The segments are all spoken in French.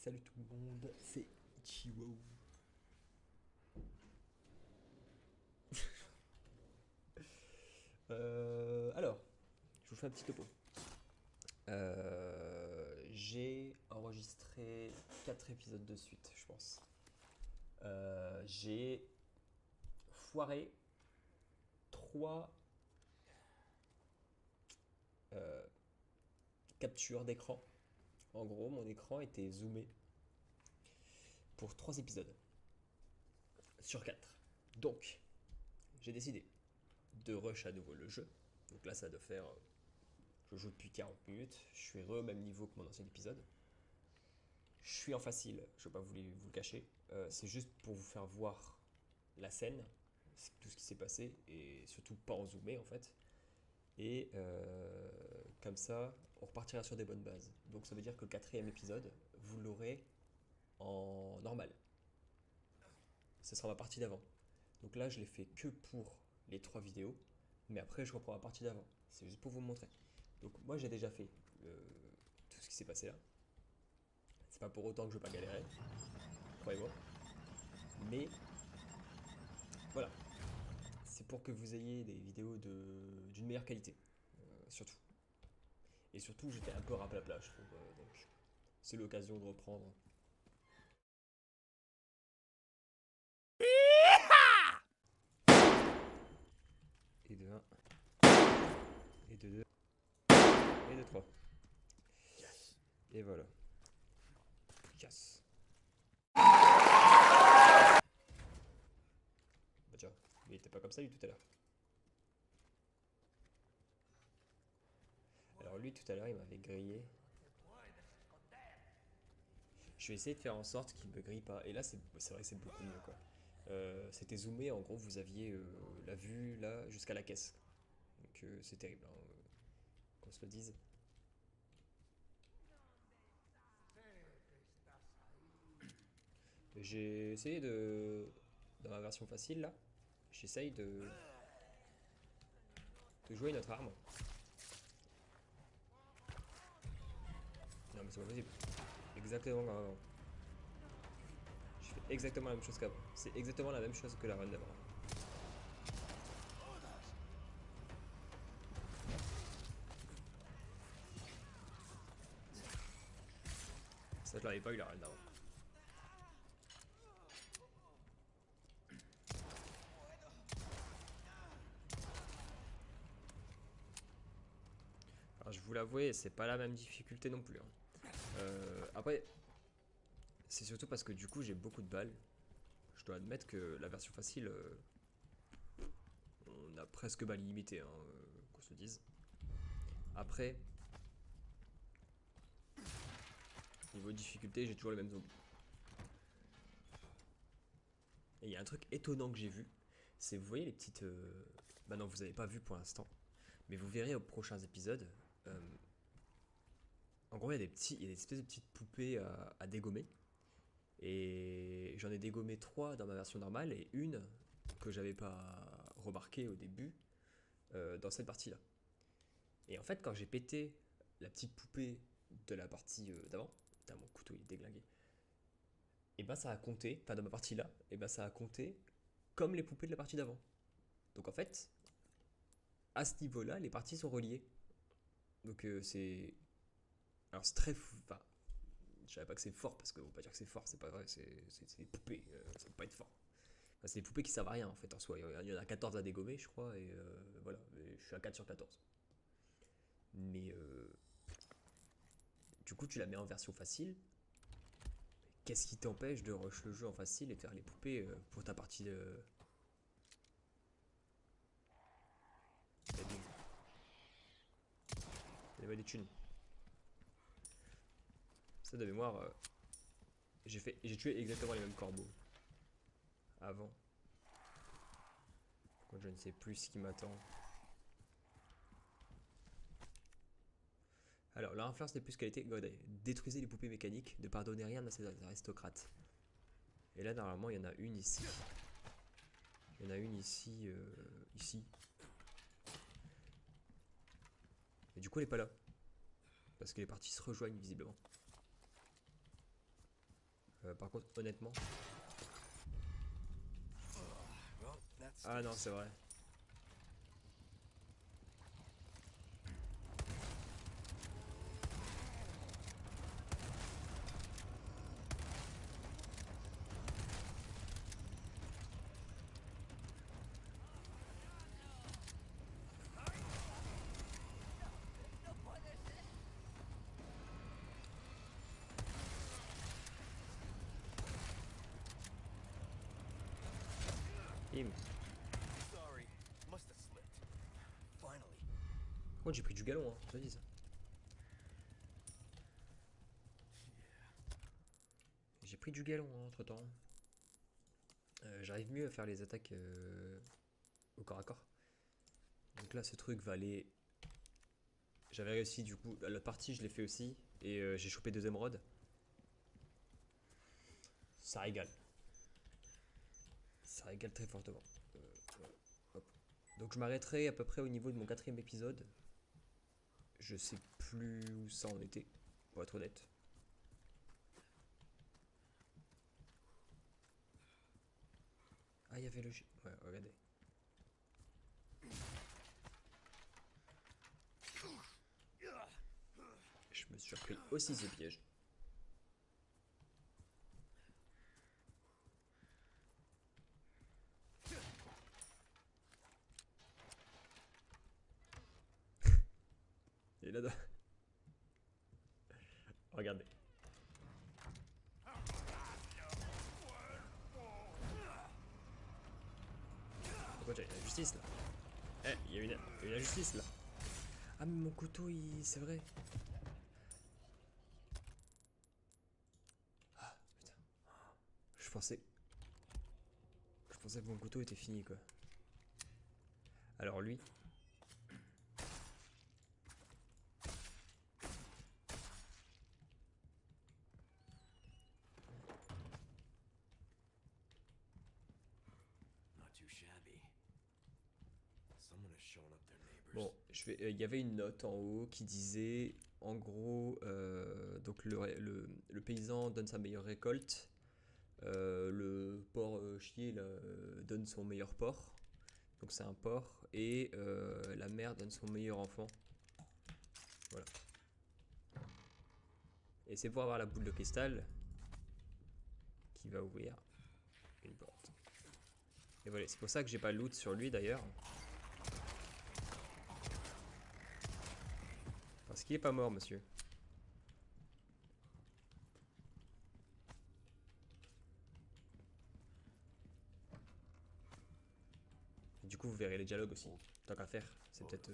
Salut tout le monde, c'est Ichiwo. Alors, je vous fais un petit topo. J'ai enregistré 4 épisodes de suite, je pense. J'ai foiré 3 captures d'écran. En gros, mon écran était zoomé pour 3 épisodes sur 4. Donc, j'ai décidé de rush à nouveau le jeu. Donc là, ça doit faire. Je joue depuis 40 minutes. Je suis au même niveau que mon ancien épisode. Je suis en facile, je ne vais pas vous le cacher. C'est juste pour vous faire voir la scène, tout ce qui s'est passé, et surtout pas en zoomé en fait. Et comme ça, on repartira sur des bonnes bases. Donc ça veut dire que le quatrième épisode, vous l'aurez en normal. Ce sera ma partie d'avant. Donc là, je l'ai fait que pour les 3 vidéos, mais après, je reprends ma partie d'avant. C'est juste pour vous montrer. Donc moi, j'ai déjà fait tout ce qui s'est passé là. C'est pas pour autant que je vais pas galérer, croyez-moi. Mais voilà, c'est pour que vous ayez des vidéos d'une meilleure qualité, surtout. Et surtout, j'étais un peu raplapla, je trouve. Donc, c'est l'occasion de reprendre. Et de 1, et de 2, et de 3. Et voilà. Yes. Bah tiens, mais il était pas comme ça lui tout à l'heure. Alors lui tout à l'heure il m'avait grillé. Je vais essayer de faire en sorte qu'il me grille pas. Et là c'est vrai que c'est beaucoup mieux quoi. C'était zoomé, en gros vous aviez la vue là jusqu'à la caisse. Donc c'est terrible, hein, qu'on se le dise. J'ai essayé de. Dans ma version facile là, j'essaye de jouer notre arme. Non mais c'est pas possible. Exactement comme avant. Je fais exactement la même chose qu'avant. C'est exactement la même chose que la run d'avant. Ça je l'avais pas eu la run d'avant. Alors je vous l'avoue, c'est pas la même difficulté non plus, hein. Après, c'est surtout parce que du coup j'ai beaucoup de balles. Je dois admettre que la version facile, on a presque balles illimitées, hein, qu'on se le dise. Après, niveau difficulté, j'ai toujours les mêmes zombies. Et il y a un truc étonnant que j'ai vu, c'est vous voyez les petites. Bah non, vous avez pas vu pour l'instant, mais vous verrez aux prochains épisodes. euh, En gros, il y a des espèces de petites poupées à dégommer. Et j'en ai dégommé 3 dans ma version normale et une que j'avais pas remarqué au début dans cette partie-là. Et en fait, quand j'ai pété la petite poupée de la partie d'avant, putain, mon couteau il est déglingué, et ben ça a compté, enfin dans ma partie là, et ben ça a compté comme les poupées de la partie d'avant. Donc en fait, à ce niveau-là, les parties sont reliées. Donc c'est. Alors c'est très fou. Enfin, je savais pas que c'est fort parce qu'on va pas dire que c'est fort, c'est pas vrai, c'est des poupées, ça peut pas être fort. Enfin, c'est des poupées qui servent à rien en fait en soi. Il y en a 14 à dégommer, je crois, et voilà, et je suis à 4 sur 14. Mais du coup, tu la mets en version facile. Qu'est-ce qui t'empêche de rush le jeu en facile et de faire les poupées pour ta partie de. Donnez-moi des thunes. Ça de mémoire, j'ai tué exactement les mêmes corbeaux avant. Quand je ne sais plus ce qui m'attend. Alors, leur influence n'est plus qualité. Détruisez les poupées mécaniques, ne pardonnez rien à ces aristocrates. Et là, normalement, il y en a une ici. Il y en a une ici, ici. Et du coup, elle est pas là. Parce que les parties se rejoignent visiblement. Par contre, honnêtement... Ah non, c'est vrai. Bim. Par contre, j'ai pris du galon, hein, je te dis ça. J'ai pris du galon hein, entre temps. J'arrive mieux à faire les attaques au corps à corps. Donc là, ce truc va aller. J'avais réussi du coup. L'autre partie, je l'ai fait aussi. Et j'ai chopé 2 émeraudes. Ça régale. Ça régale très fortement. Hop. Donc je m'arrêterai à peu près au niveau de mon 4ème épisode. Je sais plus où ça en était, pour être honnête. Ah, il y avait le... Ouais, regardez. Je me suis repris aussi ce piège. Et là-dedans. Regardez. Pourquoi j'ai une injustice là? Eh, il y a une injustice là. Ah, mais mon couteau, c'est vrai. Ah, putain. Je pensais... Je pensais que mon couteau était fini quoi. Alors lui... Bon, il y avait une note en haut qui disait, en gros, donc le paysan donne sa meilleure récolte, le porc chier là, donne son meilleur porc, donc c'est un porc, et la mère donne son meilleur enfant. Voilà. Et c'est pour avoir la boule de cristal qui va ouvrir une porte. Et voilà, c'est pour ça que j'ai pas de loot sur lui d'ailleurs. Parce qu'il est pas mort, monsieur. Et du coup, vous verrez les dialogues aussi. Tant qu'à faire, c'est peut-être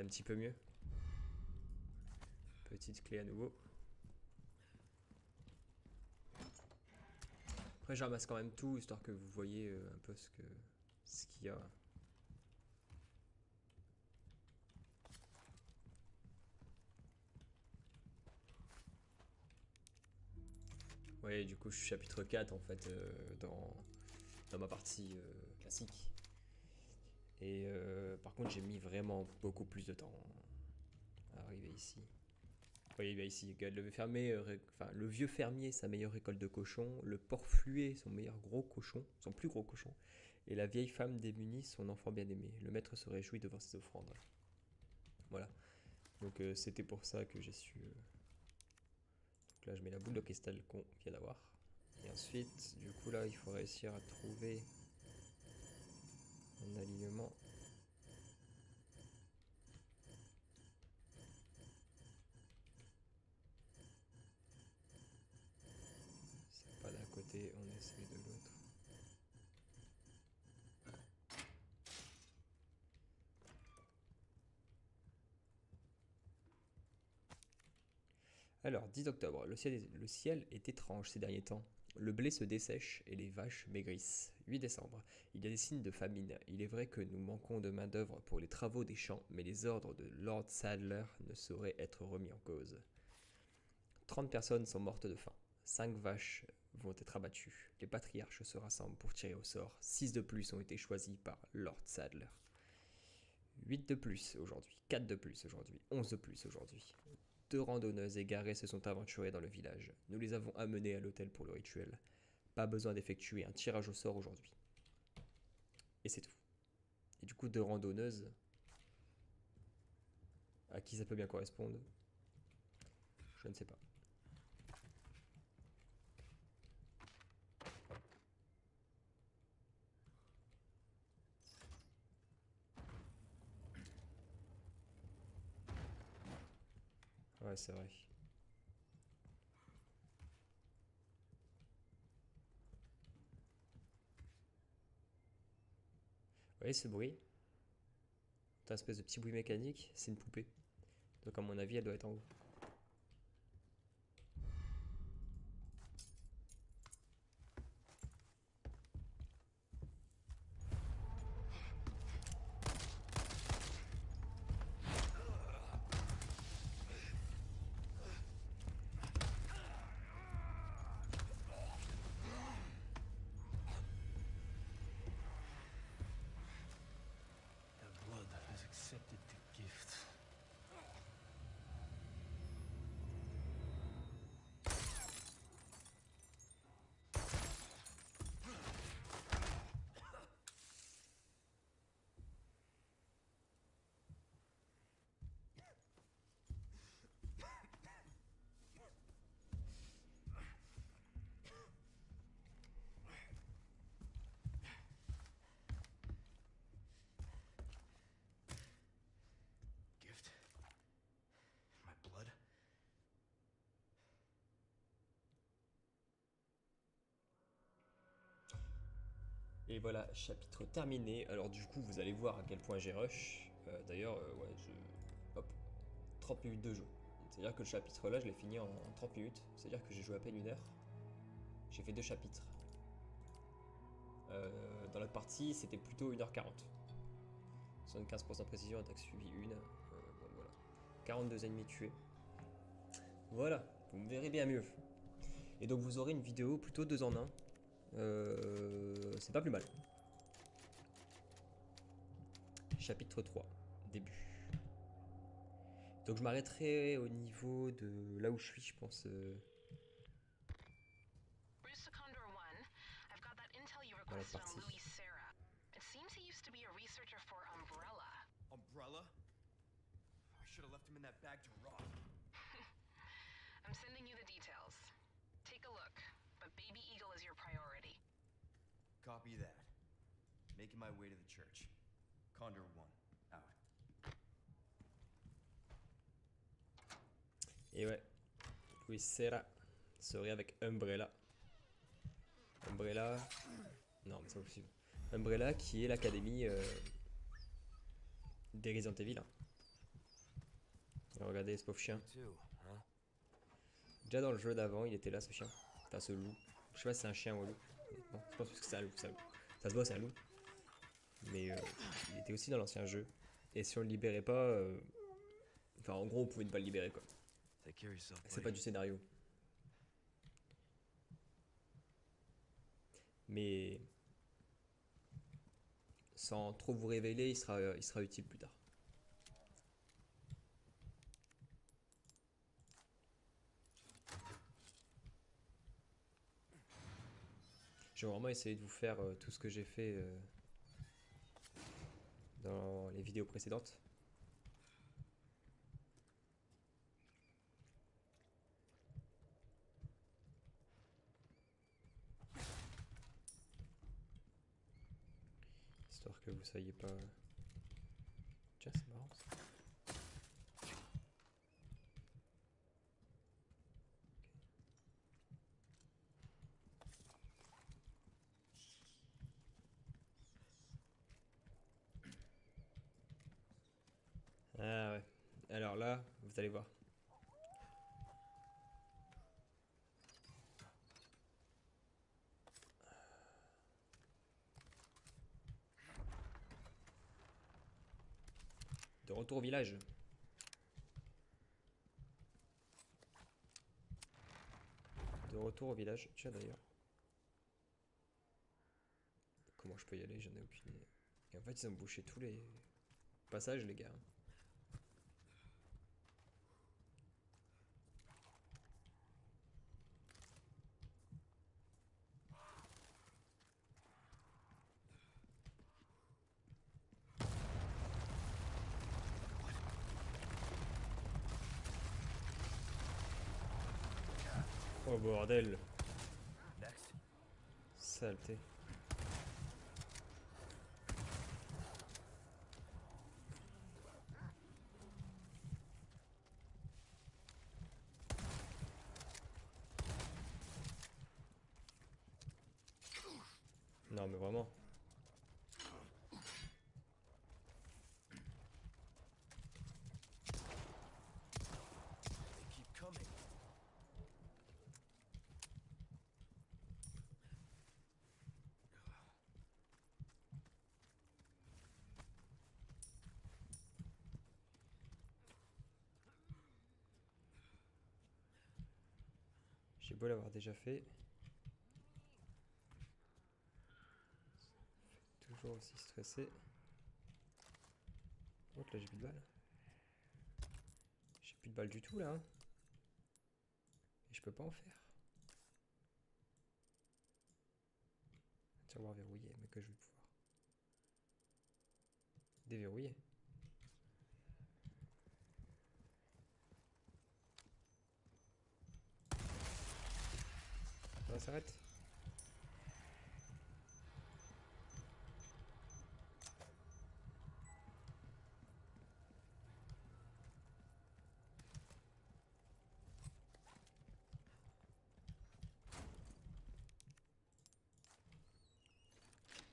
un petit peu mieux. Petite clé à nouveau. Après, je ramasse quand même tout, histoire que vous voyez un peu ce qu'il y a. Ouais, du coup, je suis chapitre 4 en fait, dans ma partie classique. Et par contre, j'ai mis vraiment beaucoup plus de temps à arriver ici. Vous voyez, ici, le vieux fermier, sa meilleure récolte de cochons, le porc fluet, son meilleur gros cochon, son plus gros cochon, et la vieille femme démunie, son enfant bien-aimé. Le maître se réjouit devant ses offrandes. Voilà. Donc c'était pour ça que j'ai su... Donc là, je mets la boule de cristal qu'on vient d'avoir. Et ensuite, du coup, là, il faut réussir à trouver un alignement. C'est pas d'un côté, on essaie de l'autre. Alors, 10 octobre, le ciel est étrange ces derniers temps. Le blé se dessèche et les vaches maigrissent. 8 décembre, il y a des signes de famine. Il est vrai que nous manquons de main-d'œuvre pour les travaux des champs, mais les ordres de Lord Sadler ne sauraient être remis en cause. 30 personnes sont mortes de faim. 5 vaches vont être abattues. Les patriarches se rassemblent pour tirer au sort. 6 de plus ont été choisis par Lord Sadler. 8 de plus aujourd'hui, 4 de plus aujourd'hui, 11 de plus aujourd'hui. 2 randonneuses égarées se sont aventurées dans le village. Nous les avons amenées à l'hôtel pour le rituel. Pas besoin d'effectuer un tirage au sort aujourd'hui. Et c'est tout. Et du coup, 2 randonneuses, à qui ça peut bien correspondre? Je ne sais pas. Ouais, c'est vrai. Vous voyez ce bruit? C'est un espèce de petit bruit mécanique, c'est une poupée. Donc à mon avis, elle doit être en haut. That blood has accepted the gift. Gift? My blood? Et voilà, chapitre terminé. Alors du coup, vous allez voir à quel point j'ai rush. D'ailleurs, ouais, hop, 30 minutes de jeu. C'est-à-dire que le chapitre là, je l'ai fini en 30 minutes. C'est-à-dire que j'ai joué à peine 1 heure. J'ai fait 2 chapitres. Dans l'autre partie, c'était plutôt 1h40. 75% de précision, attaque suivie 1. Bon voilà. 42 ennemis tués. Voilà, vous me verrez bien mieux. Et donc vous aurez une vidéo plutôt 2 en 1. C'est pas plus mal. Chapitre 3, début. Donc je m'arrêterai au niveau de là où je suis, je pense. Bruce to Condor 1. I've got that intel you Dans la requested on partie. Louis Serra. It seems he used to be a researcher for Umbrella. Umbrella? I should have left him in that bag to rot. I'm sending you the details. Take a look, but Baby Eagle is your priority. Copy that. Making my way to the church. Condor 1, out. Et ouais, Louis Serra serait avec Umbrella. Umbrella. Non, mais c'est pas possible. Umbrella qui est l'académie des Resident Evil. Regardez ce pauvre chien. Déjà dans le jeu d'avant, il était là ce chien. Enfin ce loup. Je sais pas si c'est un chien ou un loup. Non, je pense que c'est un loup, c'est un loup. Ça se voit, c'est un loup. Mais il était aussi dans l'ancien jeu. Et si on le libérait pas. Enfin, en gros, on pouvait ne pas le libérer quoi. C'est pas du scénario. Mais. Sans trop vous révéler, il sera utile plus tard. Je vais vraiment essayer de vous faire tout ce que j'ai fait dans les vidéos précédentes. Histoire que vous soyez pas... Tiens, c'est marrant ça. Ah ouais. Alors là, vous allez voir. De retour au village. De retour au village. Tiens d'ailleurs. Comment je peux y aller? J'en ai aucune idée. Et en fait, ils ont bouché tous les passages, les gars. Oh bordel. Next. Saleté. Non mais vraiment. They keep coming. J'ai beau l'avoir déjà fait. Toujours aussi stressé. Oh, là j'ai plus de balles. J'ai plus de balles du tout là. Hein. Et je peux pas en faire. Tiroir verrouillé, mais que je vais pouvoir déverrouiller. Ça s'arrête.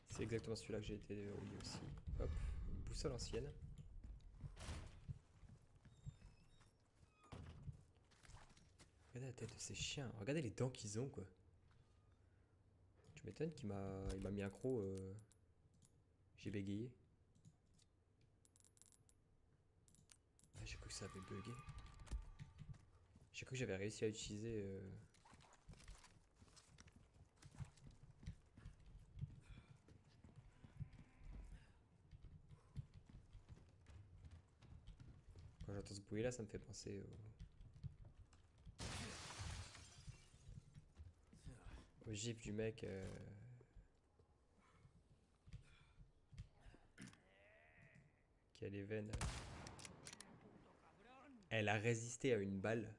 C'est exactement celui-là que j'ai été déverrouillé aussi. Hop, une boussole ancienne. Regardez la tête de ces chiens. Regardez les dents qu'ils ont quoi. Tu m'étonnes qu'il m'a mis un croc. J'ai bégayé. Ah, j'ai cru que ça avait bugué. J'ai cru que j'avais réussi à utiliser. Quand j'entends ce bruit là, ça me fait penser au gif du mec. Qui a les veines. Elle a résisté à une balle.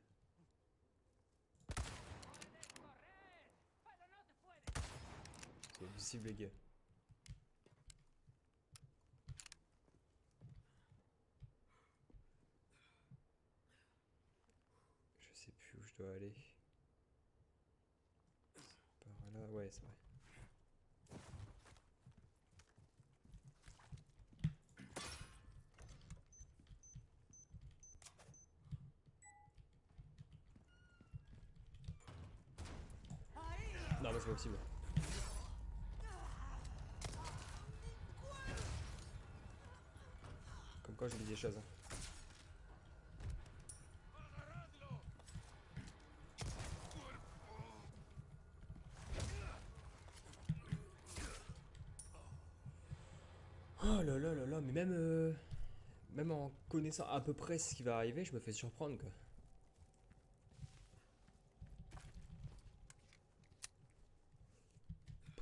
C'est possible les gars. Je sais plus où je dois aller. Par là, ouais c'est vrai. Non mais c'est pas possible. Comme quoi je dis des choses. Hein. Oh là là là là, mais même en connaissant à peu près ce qui va arriver, je me fais surprendre quoi.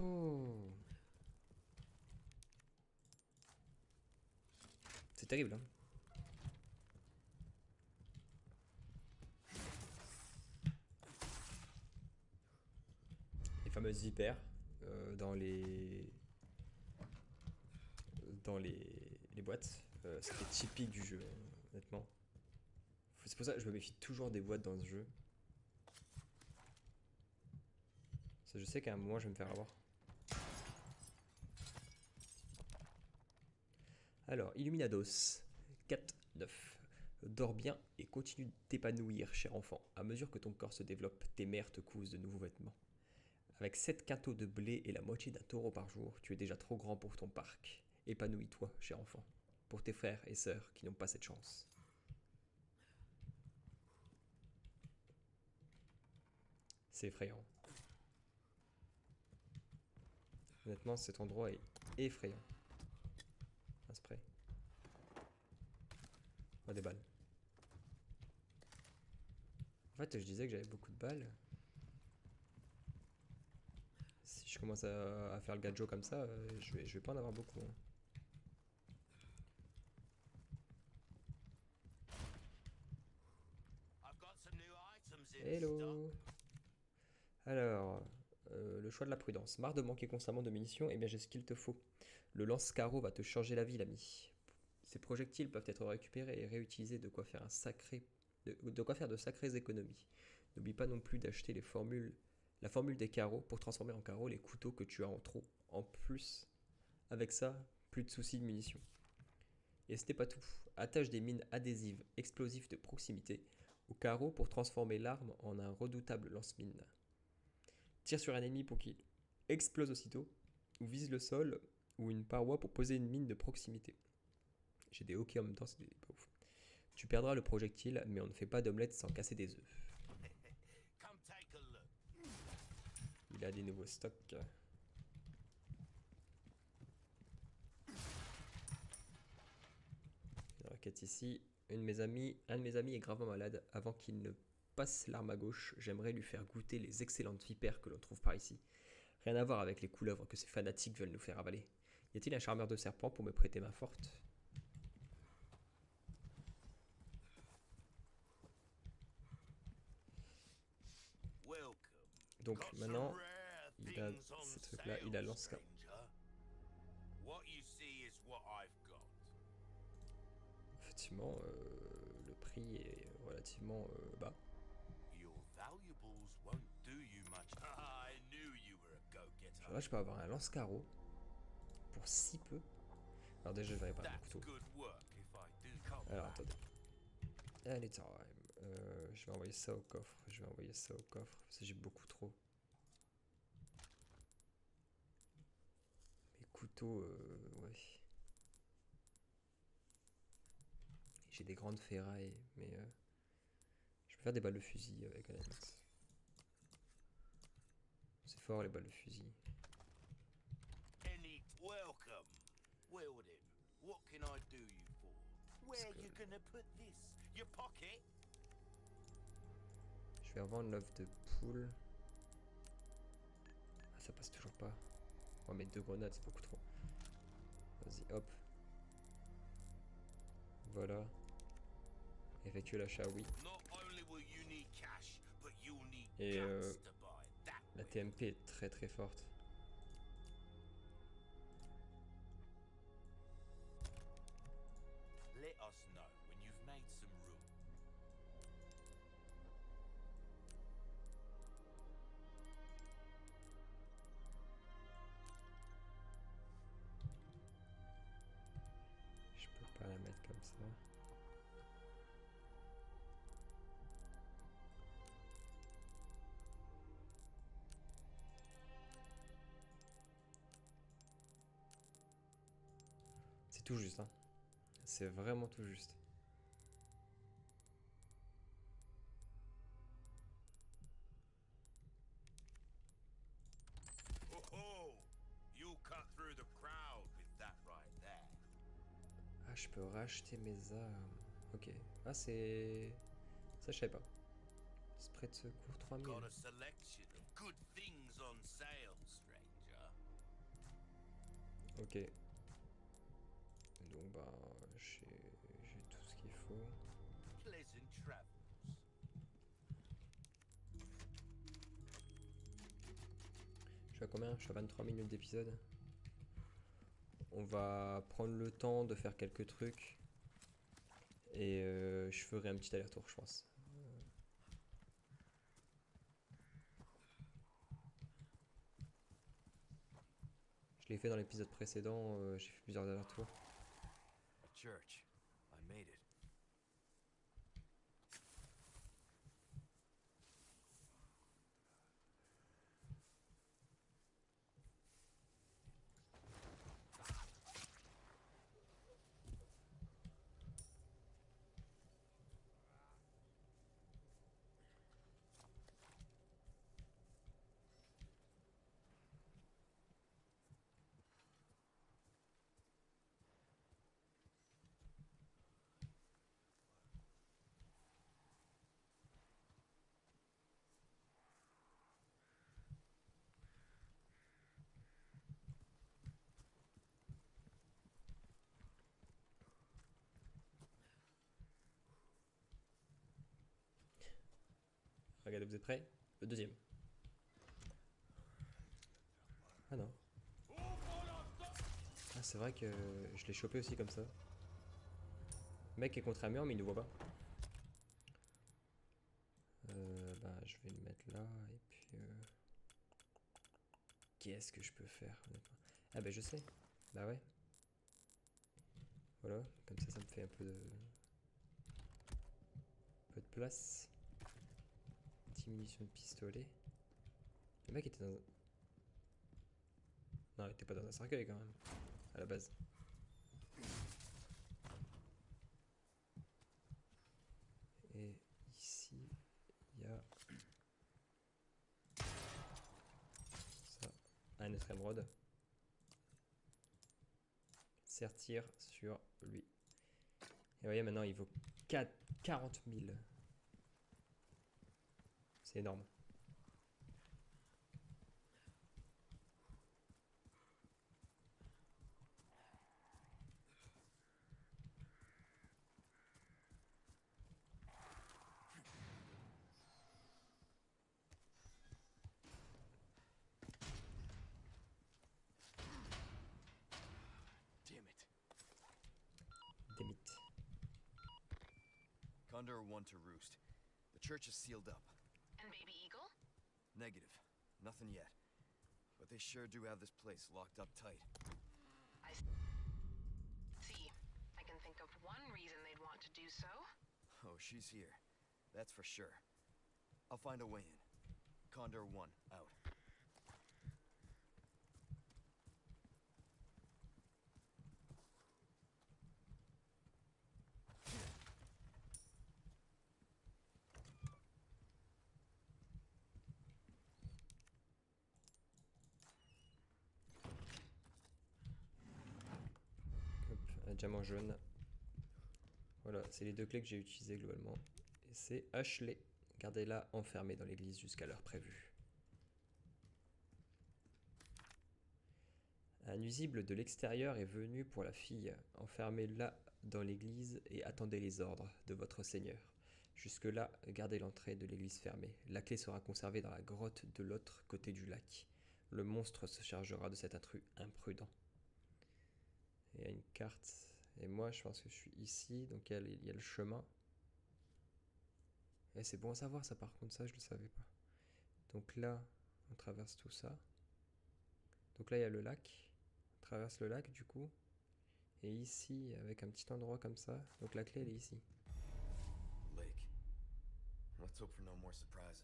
Oh. C'est terrible hein. Les fameuses vipères dans les boîtes. C'était typique du jeu, honnêtement. C'est pour ça que je me méfie toujours des boîtes dans ce jeu. Ça, je sais qu'à un moment je vais me faire avoir. Alors, Illuminados 4-9. Dors bien et continue de t'épanouir, cher enfant. À mesure que ton corps se développe, tes mères te cousent de nouveaux vêtements. Avec 7 quintaux de blé et la moitié d'un taureau par jour, tu es déjà trop grand pour ton parc. Épanouis-toi, cher enfant. Pour tes frères et sœurs qui n'ont pas cette chance. C'est effrayant. Honnêtement, cet endroit est effrayant. Un spray. Oh, des balles. En fait, je disais que j'avais beaucoup de balles. Si je commence à faire le gadget comme ça, je vais pas en avoir beaucoup. Hein. Hello. Alors, le choix de la prudence. Marre de manquer constamment de munitions? Eh bien, j'ai ce qu'il te faut. Le lance-carreau va te changer la vie, l'ami. Ces projectiles peuvent être récupérés et réutilisés, de quoi faire de sacrées économies. N'oublie pas non plus d'acheter la formule des carreaux pour transformer en carreaux les couteaux que tu as en trop. En plus, avec ça, plus de soucis de munitions. Et ce n'est pas tout. Attache des mines adhésives explosives de proximité au carreau pour transformer l'arme en un redoutable lance-mine. Tire sur un ennemi pour qu'il explose aussitôt, ou vise le sol ou une paroi pour poser une mine de proximité. J'ai des hockey en même temps, c'est pas ouf. Tu perdras le projectile, mais on ne fait pas d'omelette sans casser des œufs. Il a des nouveaux stocks. Une raquette ici. Un de mes amis est gravement malade. Avant qu'il ne passe l'arme à gauche, j'aimerais lui faire goûter les excellentes vipères que l'on trouve par ici. Rien à voir avec les couleuvres que ces fanatiques veulent nous faire avaler. Y a-t-il un charmeur de serpent pour me prêter main forte? Donc maintenant, il a ces trucs-là, il a lance-carreau. Effectivement, le prix est relativement bas. Là, je peux avoir un lance-carreau pour si peu. Alors déjà, je vais réparer mon couteau. Alors, attendez. Anytime. Je vais envoyer ça au coffre. Parce que j'ai beaucoup trop. Mes couteaux, ouais. J'ai des grandes ferrailles, mais je peux faire des balles de fusil avec la limite. C'est fort les balles de fusil. Je vais revendre l'œuf de poule. Ah, ça passe toujours pas. On va mettre 2 grenades, c'est beaucoup trop. Vas-y, hop. Voilà. Effectuer l'achat, oui. Et la TMP est très très forte. Je peux pas la mettre comme ça. C'est tout juste, hein. C'est vraiment tout juste. Ah, je peux racheter mes armes. Ok. Ah, c'est... Ça, je savais pas. Spray de secours 3000. Ok. Donc, bah, j'ai tout ce qu'il faut. Je suis à combien? Je suis à 23 minutes d'épisode. On va prendre le temps de faire quelques trucs. Et je ferai un petit aller-retour, je pense. Je l'ai fait dans l'épisode précédent, j'ai fait plusieurs allers-retours. Church. I made it. Regardez, vous êtes prêts? Le deuxième. Ah non. Ah, c'est vrai que je l'ai chopé aussi comme ça. Le mec est contre un mur mais il ne voit pas. Bah, je vais le mettre là et puis qu'est-ce que je peux faire honnêtement? Ah bah je sais. Bah ouais. Voilà, comme ça me fait un peu de place. 10 munitions de pistolet. Le mec était dans... Non, il était pas dans un cercueil quand même, à la base. Et ici, il y a... ça. Un autre émeraude. Sertir sur lui. Et vous voyez, maintenant, il vaut 40 000. C'est énorme. Damn it. Des mythes. Condor 1 to Roost. The church is sealed up. And Baby Eagle? Negative. Nothing yet. But they sure do have this place locked up tight. I see. I can think of one reason they'd want to do so. Oh, she's here. That's for sure. I'll find a way in. Condor 1, out. Hop, un diamant jaune. Voilà, c'est les deux clés que j'ai utilisées globalement. Et c'est Ashley. Gardez-la enfermée dans l'église jusqu'à l'heure prévue. Un nuisible de l'extérieur est venu pour la fille. Enfermez-la dans l'église et attendez les ordres de votre seigneur. Jusque-là, gardez l'entrée de l'église fermée. La clé sera conservée dans la grotte de l'autre côté du lac. Le monstre se chargera de cet intrus imprudent. Il y a une carte. Et moi, je pense que je suis ici. Donc il y a le chemin. Et c'est bon à savoir ça, par contre, ça, je ne le savais pas. Donc là, on traverse tout ça. Donc là, il y a le lac. On traverse le lac, du coup. Et ici, avec un petit endroit comme ça. Donc la clé, elle est ici. Lake. Let's hope for no more surprises.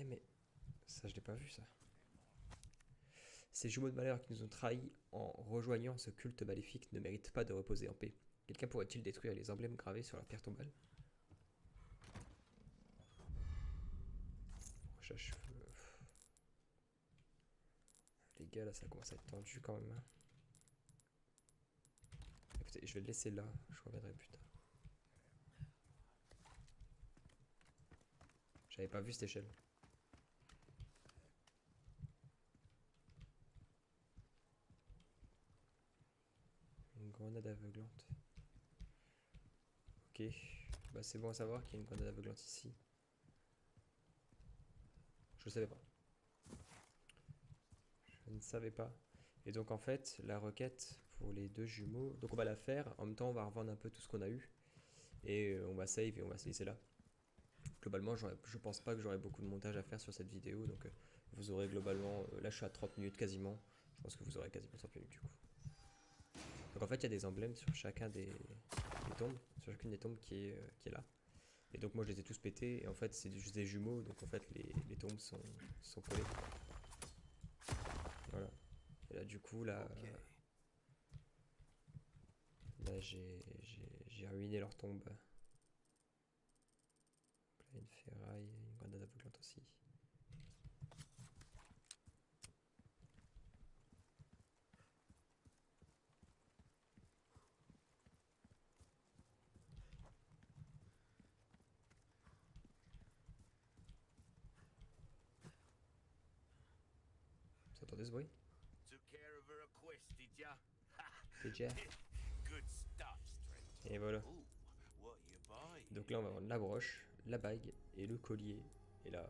Eh mais, ça, je l'ai pas vu, ça. Ces jumeaux de malheur qui nous ont trahis en rejoignant ce culte maléfique ne méritent pas de reposer en paix. Quelqu'un pourrait-il détruire les emblèmes gravés sur la pierre tombale? Recherche. Les gars, là, ça commence à être tendu quand même. Écoutez, je vais le laisser là. Je reviendrai plus tard. J'avais pas vu cette échelle. Une grenade aveuglante. Ok. Bah c'est bon à savoir qu'il y a une grenade aveuglante ici. Je le savais pas. Je ne savais pas. Et donc en fait, la requête pour les deux jumeaux, donc on va la faire. En même temps, on va revendre un peu tout ce qu'on a eu. Et on va save et on va se laisser là. Globalement, je pense pas que j'aurai beaucoup de montage à faire sur cette vidéo. Donc vous aurez globalement... là, je suis à 30 minutes quasiment. Je pense que vous aurez quasiment 30 minutes du coup. Donc en fait, il y a des emblèmes sur chacun des tombes. Sur chacune des tombes qui est là. Et donc moi, je les ai tous pétés. Et en fait, c'est juste des jumeaux. Donc en fait, les tombes sont collées. Voilà. Et là, du coup, là j'ai ruiné leur tombe. Là, une ferraille, une grenade aveuglante aussi. Vous entendez ce bruit? Took care of her request, did ya? C'est Jeff. Good stuff, stranger. Et voilà. Ooh, what you buying? Donc là, on va vendre la broche, la bague et le collier. Et là,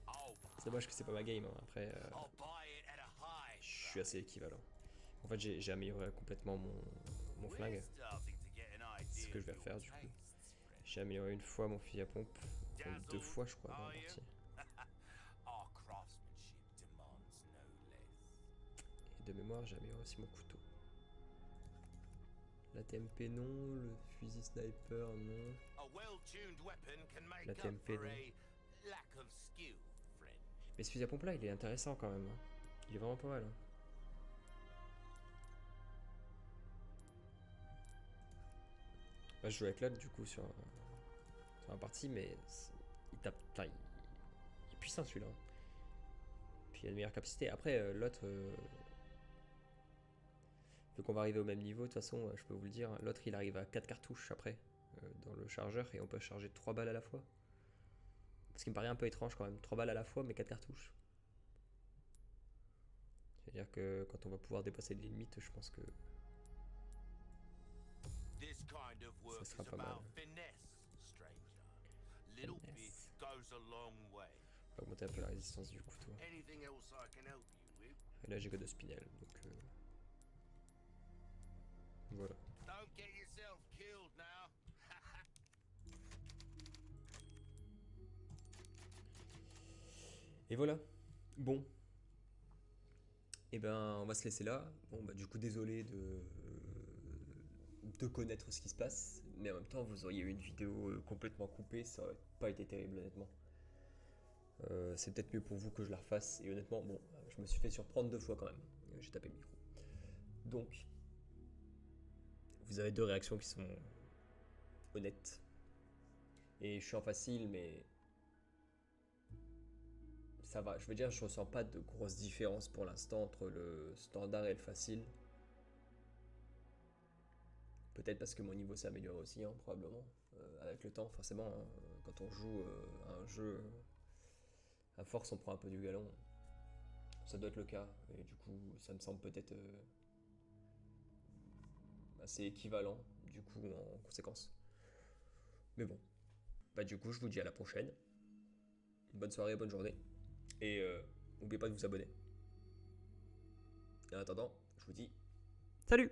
Oh, c'est dommage que c'est pas ma game. Hein. Après, I'll buy it at a high je suis assez équivalent. En fait, j'ai amélioré complètement mon We're flingue. starting to get an C'est ce idea que je vais of your refaire du coup. tastes, friend. J'ai amélioré une fois mon fusil à pompe. Même 2 fois, je crois, dans la Are you? partie. Our craftsmanship demands no less. Et de mémoire, j'ai amélioré aussi mon couteau. La TMP non, le fusil sniper non. A well-tuned weapon can make La up TMP, for non. a lack of skill, friend. Mais ce fusil à pompe là, il est intéressant quand même. Hein. Il est vraiment pas mal. Hein. Bah, je joue avec l'autre du coup sur un partie, mais il tape. Enfin, il est puissant celui-là. Puis il a de meilleures capacités. Après, l'autre. Vu qu'on va arriver au même niveau, de toute façon, je peux vous le dire, l'autre il arrive à 4 cartouches après dans le chargeur et on peut charger 3 balles à la fois. Ce qui me paraît un peu étrange quand même, 3 balles à la fois mais 4 cartouches. C'est-à-dire que quand on va pouvoir dépasser les limites, je pense que This kind of work sera is pas mal. about finesse, stranger. Little bit Finesse. goes a long way. on va augmenter un peu la résistance du couteau. Anything else I can help you with? Et là j'ai que 2 spinels, donc voilà. Don't get yourself killed now. Et voilà. Bon. Et ben on va se laisser là. Bon bah du coup désolé de connaître ce qui se passe, mais en même temps vous auriez eu une vidéo complètement coupée, ça aurait pas été terrible honnêtement. C'est peut-être mieux pour vous que je la refasse, et honnêtement bon, je me suis fait surprendre 2 fois quand même. J'ai tapé le micro. Donc vous avez 2 réactions qui sont honnêtes. Et je suis en facile, mais ça va. Je veux dire, je ressens pas de grosse différence pour l'instant entre le standard et le facile. Peut-être parce que mon niveau s'est amélioré aussi, hein, probablement. Avec le temps, forcément, hein, quand on joue à un jeu, à force on prend un peu du galon. Ça doit être le cas, et du coup ça me semble peut-être assez équivalent, du coup en conséquence. Mais bon, bah du coup je vous dis à la prochaine. Bonne soirée, bonne journée, et n'oubliez pas de vous abonner. Et en attendant, je vous dis salut!